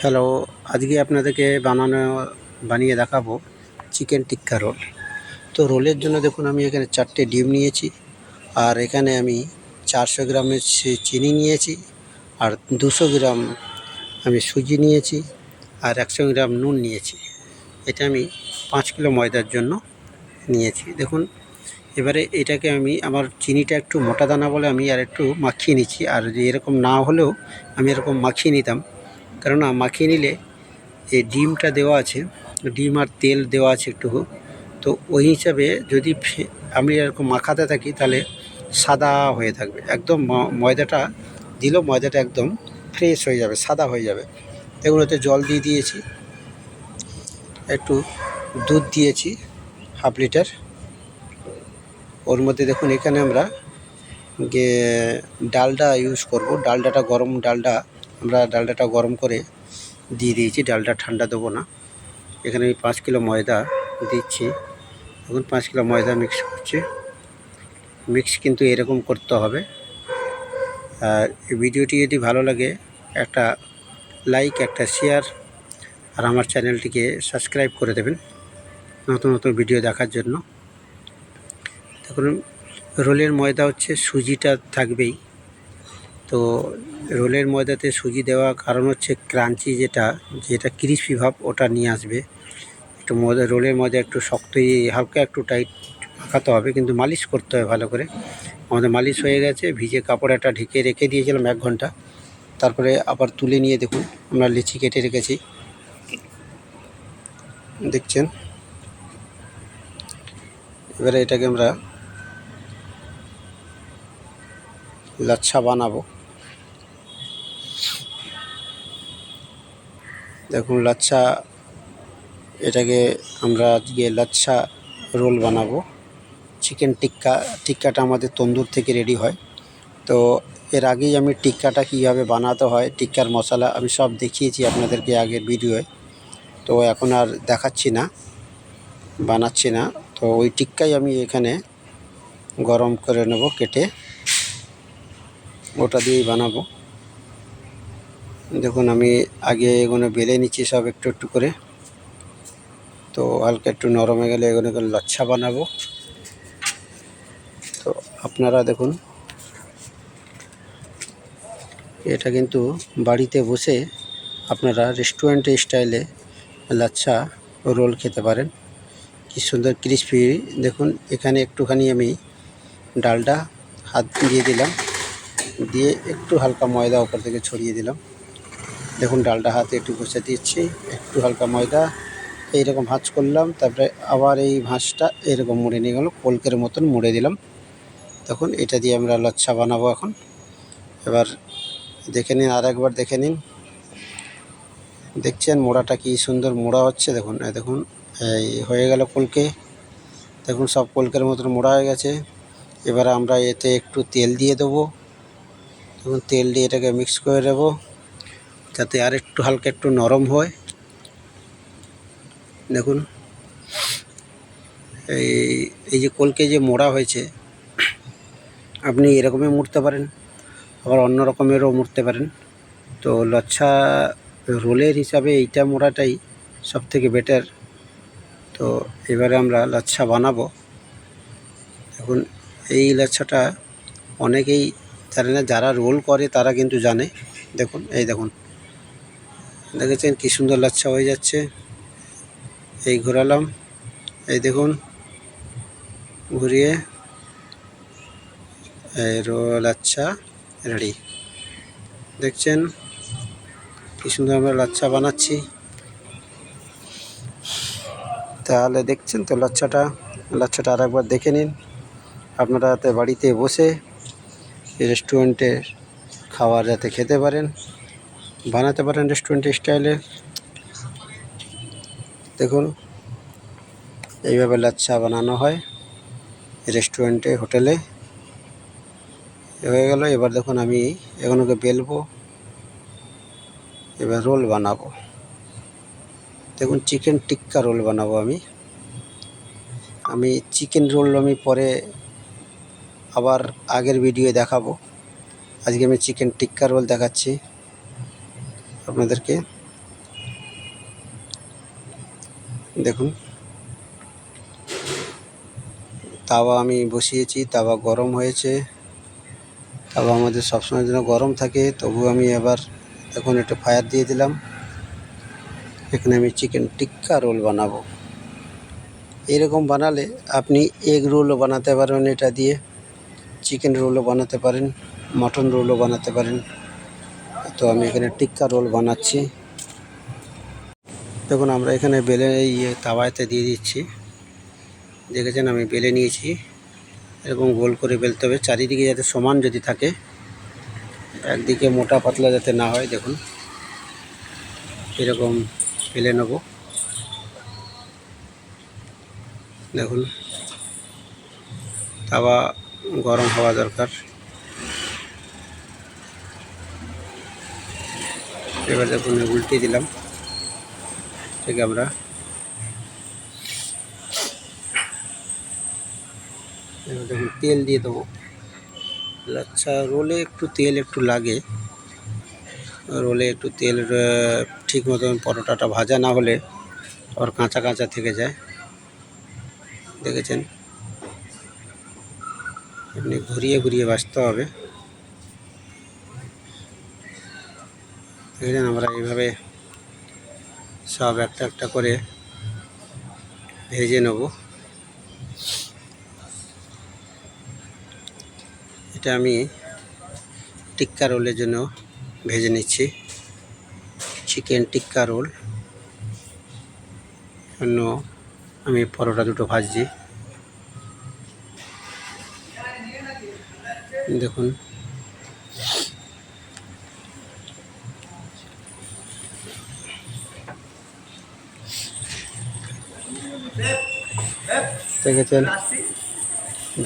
Hello, আজকে আপনাদেরকে বানিয়ে দেখাবো চিকেন টিক্কা রোল। তো রোলের জন্য দেখুন আমি এখানে 4টে ডিম নিয়েছি, আর এখানে আমি 400 গ্রামের চিনি নিয়েছি, আর 200 গ্রাম আমি সুজি নিয়েছি, আর 100 গ্রাম নুন নিয়েছি। এটা আমি 5 কিলো ময়দার জন্য নিয়েছি। দেখুন, এবারে এটাকে আমি আমার চিনিটা একটু মোটা দানা বলে আমি আর একটু মাখিয়ে নিচ্ছি, আর যদি এরকম না হলেও আমি এরকম মাখিয়ে নিতাম, কেননা মাখিয়ে নিলে এই ডিমটা দেওয়া আছে, ডিম আর তেল দেওয়া আছে একটু, তো ওই হিসাবে যদি আমি এরকম মাখাতে থাকি তাহলে সাদা হয়ে থাকবে। একদম ময়দাটা দিলেও ময়দাটা একদম ফ্রেশ হয়ে যাবে, সাদা হয়ে যাবে। এগুলোতে জল দিয়ে দিয়েছি, একটু দুধ দিয়েছি হাফ লিটার। ওর মধ্যে দেখুন এখানে আমরা ডালডা ইউজ করব। ডালডাটা আমরা ডালডাটা গরম করে দিয়ে দিয়েছি, ডালটা ঠান্ডা দেবো না। এখানে আমি 5 কিলো ময়দা দিচ্ছি। এখন 5 কিলো ময়দা মিক্স করছি। মিক্স কিন্তু এরকম করতে হবে। আর এই ভিডিওটি যদি ভালো লাগে একটা লাইক, একটা শেয়ার, আর আমার চ্যানেলটিকে সাবস্ক্রাইব করে দেবেন নতুন নতুন ভিডিও দেখার জন্য। দেখুন, রোলের ময়দা হচ্ছে, সুজিটা থাকবেই। তো রোলের ময়দাতে সুজি দেওয়া কারণ হচ্ছে ক্রাঞ্চি যেটা ক্রিসপি ভাব ওটা নিয়ে আসবে। একটু রোলের ময়দা একটু শক্তই, হালকা একটু টাইট মাখাতে হবে, কিন্তু মালিশ করতে হবে ভালো করে। আমাদের মালিশ হয়ে গেছে, ভিজে কাপড় একটা ঢেকে রেখে দিয়েছিলাম 1 ঘন্টা। তারপরে আবার তুলে নিয়ে দেখুন আমরা লিচি কেটে রেখেছি, দেখছেন। এবারে এটাকে আমরা লাচ্ছা বানাবো। দেখুন লাচ্ছা, এটাকে আমরা আজকে লাচ্ছা রোল বানাবো। চিকেন টিক্কাটা আমাদের তন্দুর থেকে রেডি হয়। তো এর আগেই আমি টিক্কাটা কীভাবে বানাতে হয়, টিক্কার মশলা আমি সব দেখিয়েছি আপনাদেরকে আগের ভিডিওয়ে। তো এখন আর বানাচ্ছি না। তো ওই টিক্কাই আমি এখানে গরম করে নেব কেটে, ওটা দিয়েই বানাবো। দেখুন আমি আগে এগুলো বেলে নিচ্ছি সব একটু একটু করে। তো হালকা একটু নরম হয়ে গেলে এগুলো লাচ্ছা বানাবো। তো আপনারা দেখুন, এটা কিন্তু বাড়িতে বসে আপনারা রেস্টুরেন্ট স্টাইলে লাচ্ছা রোল খেতে পারেন। কি সুন্দর ক্রিসপি। দেখুন এখানে একটুখানি আমি ডালডা হাত দিয়ে দিলাম, দিয়ে একটু হালকা ময়দা উপর থেকে ছড়িয়ে দিলাম। দেখুন ডালডা হাতে একটু ঘষে দিচ্ছি, একটু হালকা ময়দা এইরকম ভাঁজ করলাম, তারপরে আবার এই ভাঁজটা এরকম মুড়ে নিয়ে গেল, কলকের মতন মুড়ে দিলাম। তখন এটা দিয়ে আমরা লাচ্ছা বানাবো এখন। এবার দেখে নিন, আর একবার দেখে নিন। দেখছেন মোড়াটা কি সুন্দর মোড়া হচ্ছে। দেখুন দেখুন এই হয়ে গেল কলকে। দেখুন সব কলকের মতন মোড়া হয়ে গেছে। এবার আমরা এতে একটু তেল দিয়ে দেবো। দেখুন তেল দিয়ে এটাকে মিক্স করে দেবো যাতে আর একটু হালকা একটু নরম হয়। দেখুন এই যে কলকে যে মোড়া হয়েছে, আপনি এরকমই মুড়তে পারেন, আবার অন্য রকমেরও মুড়তে পারেন। তো লাচ্ছা রোলের হিসাবে এইটা মোড়াটাই সবথেকে বেটার। তো এবারে আমরা লাচ্ছা বানাবো। দেখুন এই লাচ্ছাটা অনেকেই জানে না, যারা রোল করে তারা কিন্তু জানে। দেখুন দেখুন, দেখেছেন কি সুন্দর লাচ্ছা হয়ে যাচ্ছে। এই ঘোরালাম, এই দেখুন ঘুরিয়ে লাচ্ছা রেডি। দেখছেন কি সুন্দর আমরা লাচ্ছা বানাচ্ছি। তাহলে দেখছেন তো লাচ্ছাটা আর একবার দেখে নিন। আপনারা যাতে বাড়িতে বসে রেস্টুরেন্টের খাবার যাতে খেতে পারেন, বানাতে পারেন রেস্টুরেন্ট স্টাইলে। দেখুন এইভাবে লাচ্ছা বানানো হয় রেস্টুরেন্টে, হোটেলে। হয়ে গেল। এবার দেখুন আমি এগুলোকে বেলবো, এবার রোল বানাবো। দেখুন চিকেন টিক্কা রোল বানাবো আমি চিকেন রোল আমি পরে আবার আগের ভিডিও দেখাবো। আজকে আমি চিকেন টিক্কা রোল দেখাচ্ছি আপনাদেরকে। দেখুন তাওয়া আমি বসিয়েছি, তাওয়া গরম হয়েছে। তাওয়া আমাদের সবসময় যেন গরম থাকে, তবু আমি এবার দেখুন একটু ফায়ার দিয়ে দিলাম। এখানে আমি চিকেন টিক্কা রোল বানাবো। এরকম বানালে আপনি এগ রোলও বানাতে পারেন, এটা দিয়ে চিকেন রোলও বানাতে পারেন, মটন রোলও বানাতে পারেন। তো আমি এখানে টিক্কা রোল বানাচ্ছি। দেখুন আমরা এখানে বেলে তাওয়াতে দিয়ে দিচ্ছি। দেখেছেন আমি বেলে নিয়েছি। এরকম গোল করে বেলতে হবে, চারিদিকে যাতে সমান যদি থাকে, একদিকে মোটা পাতলা যাতে না হয়। দেখুন এরকম বেলে নেব। দেখুন তাওয়া গরম হওয়া দরকার। এবার দেখুন উল্টে দিলাম। ঠিক আমরা এবার দেখুন তেল দিয়ে দেবো। আচ্ছা, রোলে একটু তেল একটু লাগে, রোলে একটু তেল ঠিক মতন পরোটাটা ভাজা না হলে আবার কাঁচা কাঁচা থেকে যায়। দেখেছেন এমনি ঘুরিয়ে ঘুরিয়ে ভাজতে হবে। দেখেছেন আমরা এইভাবে সব একটা একটা করে ভেজে নেব। এটা আমি টিক্কা রোলের জন্য ভেজে নিচ্ছি, চিকেন টিক্কা রোল জন্য আমি পরোটা দুটো ভাজছি। দেখুন দেখেছেন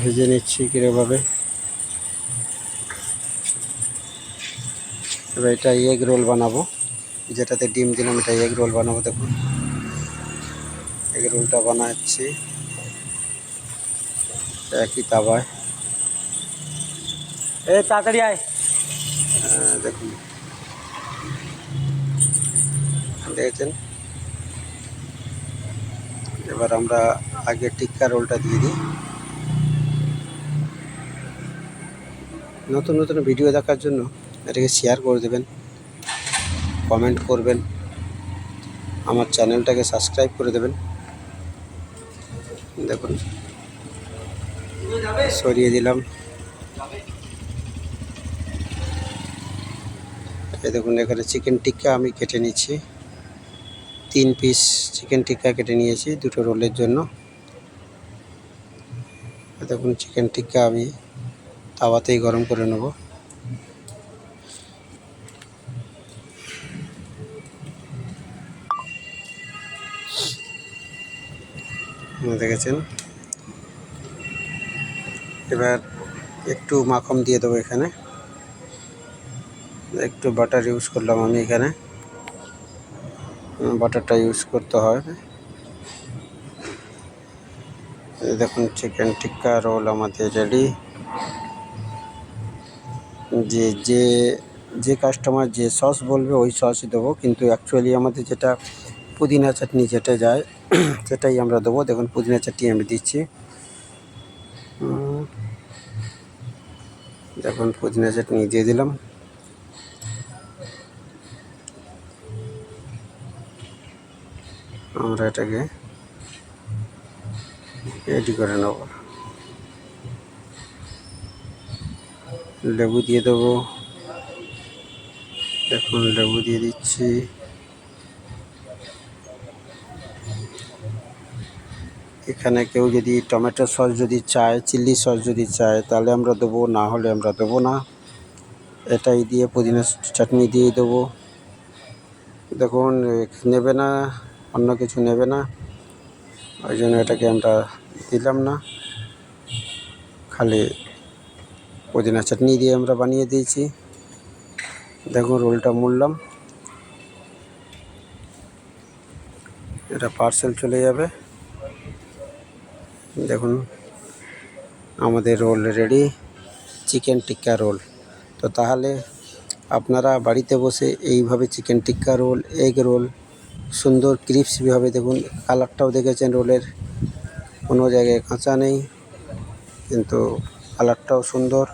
ভেজে নিচ্ছি কীভাবে। এবার এটা এগ রোল বানাবো, যেটাতে ডিম দিলাম এটা এগ রোল বানাবো। দেখুন এগ রোলটা বানাচ্ছি একই তাওয়ায়। তাড়াতাড়ি আয়। দেখুন দেখেছেন। এবার আমরা আগে টিক্কা রোলটা দিয়ে দিই। নতুন নতুন ভিডিও দেখার জন্য এটাকে শেয়ার করে দেবেন, কমেন্ট করবেন, আমার চ্যানেলটাকে সাবস্ক্রাইব করে দেবেন। দেখুন সরিয়ে দিলাম। এই দেখুন এখানে চিকেন টিক্কা আমি কেটে নিচ্ছি, 3 পিস চিকেন টিক্কা কেটে নিয়েছি দুটো রোলের জন্য। দেখুন চিকেন টিক্কা আমি তাওয়াতেই গরম করে নেব। দেখেছেন এবার একটু মাখন দিয়ে দেবো। এখানে একটু বাটার ইউজ করলাম আমি, এখানে বাটারটা ইউজ করতে হয়। দেখুন চিকেন টিক্কা রোল আমাদের রেডি। যে যে যে কাস্টমার যে সস বলবে ওই সসই দেবো, কিন্তু অ্যাকচুয়ালি আমাদের যেটা পুদিনা চাটনি যেটা যায় সেটাই আমরা দেবো। দেখুন পুদিনা চাটনি আমি দিচ্ছি। দেখুন পুদিনা চাটনি দিয়ে দিলাম। আমরা এটাকে রেডি করে নেব। লেবু দিয়ে দেবো। দেখুন লেবু দিয়ে দিচ্ছি। এখানে কেউ যদি টমেটো সস যদি চায়, চিলি সস যদি চায় তাহলে আমরা দেবো, না হলে আমরা দেবো না। এটাই দিয়ে পুদিনা চাটনি দিয়ে দেবো। দেখুন নেবে না, অন্য কিছু নেবে না, ওই জন্য এটাকে আমরা দিলাম না, খালি পুদিনা চাটনি দিয়ে আমরা বানিয়ে দিয়েছি। দেখুন রোলটা মুড়লাম, এটা পার্সেল চলে যাবে। দেখুন আমাদের রোল রেডি, চিকেন টিক্কা রোল। তো তাহলে আপনারা বাড়িতে বসে এইভাবে চিকেন টিক্কা রোল, এগ রোল সুন্দর ক্রিপসিভাবে দেখুন, কালারটাও দেখেছেন রোলের, কোনো জায়গায় কাঁচা নেই, কিন্তু কালারটাও সুন্দর।